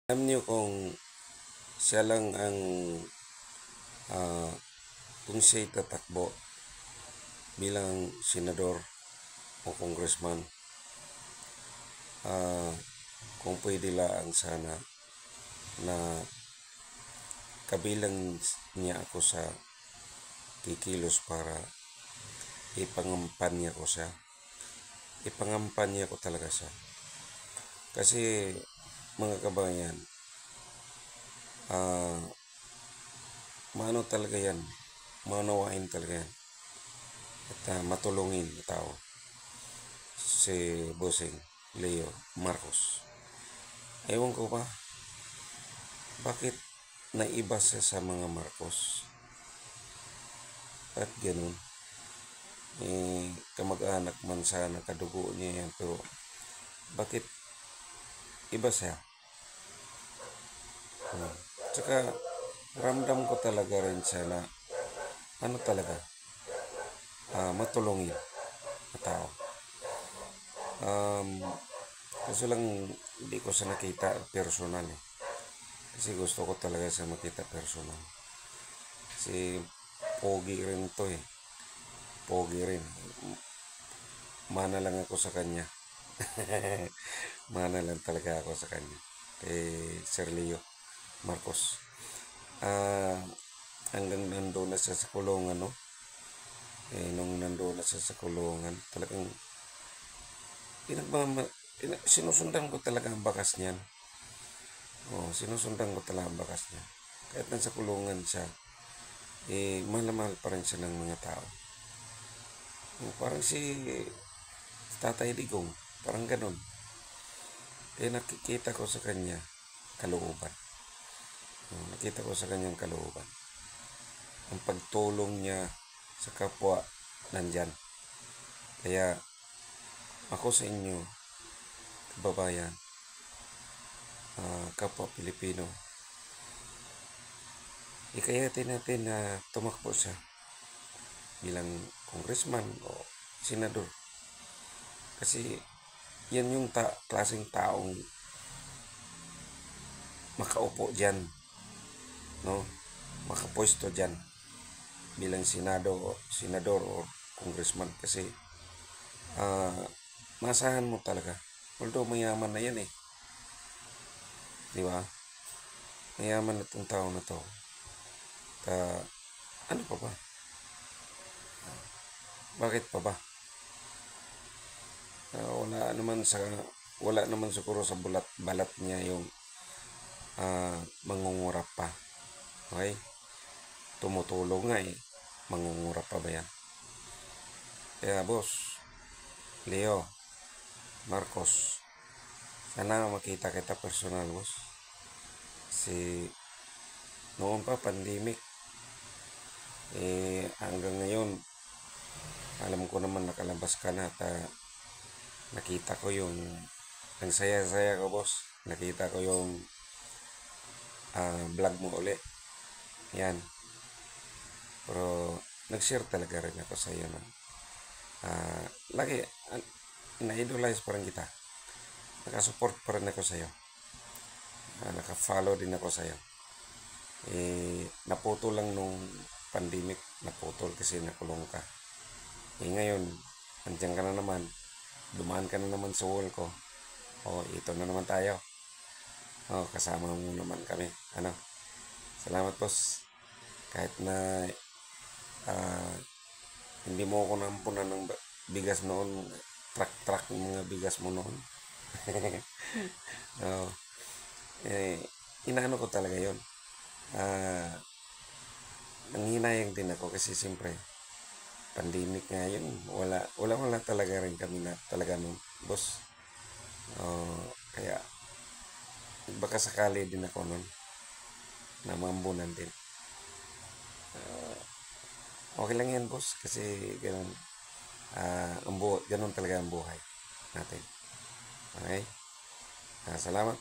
Alam niyo kung siya lang ang kung siya'y tatakbo bilang senador o congressman, kung pwede lang sana na kabilang niya ako sa kikilos para ipangampanya ko siya. Ipangampanya ko talaga siya. Kasi mga kabayan, maano talaga yan, maunawain talaga yan. At matulungin na tao si Bossing Leo Marcos. Ewan ko ba, bakit naiba siya sa mga Marcos? At ganun, kamag-anak man sana, kadugo niya yan, pero bakit iba siya? Tsaka ramdam ko talaga rin siya na ano talaga, matulungin na tao. Kaso lang hindi ko siya nakita personal eh. Kasi gusto ko talaga siya makita personal. Kasi pogi rin to eh. Pogi rin. Mana lang ako sa kanya. Mana lang talaga ako sa kanya. Sir Leo Marcos. Hanggang nandoon na siya sa kulungan, no? Nung nandoon na siya sa kulungan, talagang sinusundan ko talaga ang bakas niyan. Sinusundan ko talaga ang bakas niya. Kahit nasa kulungan siya, mahal na mahal pa rin siya ng mga tao. Parang si Tatay Digong, parang ganun. Nakikita ko sa kanya kalooban. Nakita ko sa kanyang kalooban. Ang pagtulong niya sa kapwa nandyan. Kaya ako sa inyo, kababayan, kapwa Pilipino, ikayatin natin na tumakbo siya bilang congressman o senador. Kasi yan yung klaseng taong makaupo dyan, no? Makapwesto dyan bilang senador o congressman. Kasi masahan mo talaga. Although mayaman na yan eh. Di ba? Mayaman na itong tao na to. Ano pa ba? Bakit pa ba? Wala naman siguro sa balat niya yung mangungurap pa. Okay? Tumutulong nga eh. Mangungurap pa ba yan? Kaya boss, Leo Marcos, sana makita kita personal, boss. Kasi noon pa pandemic, hanggang ngayon alam ko naman nakalabas ka na at nakita ko yung ang saya-saya ko, boss. Nakita ko yung vlog mo uli. Yan. Pero nag-share talaga rin ako sa iyo na lagi na-idolize pa rin kita. Nakasupport pa rin ako sa iyo. Naka-follow din ako sa iyo. Naputol lang nung pandemic. Naputol kasi nakulong ka. Ngayon, andiyan ka na naman. Dumaan ka na naman sa wall ko. Ito na naman tayo. Kasama mo naman kami. Salamat, boss. Kahit na hindi mo ako nampunan ng bigas noon. Truck mga bigas mo noon. Inaano ko talaga yon. Nanghinayang din ako kasi siyempre pandemic nga yun. Wala talaga rin kami na talaga nun, boss. Kaya baka sakali din ako nun na mambunan din. Okay lang yan, boss, kasi ganun ganun talaga ang buhay natin. Okay? Salamat.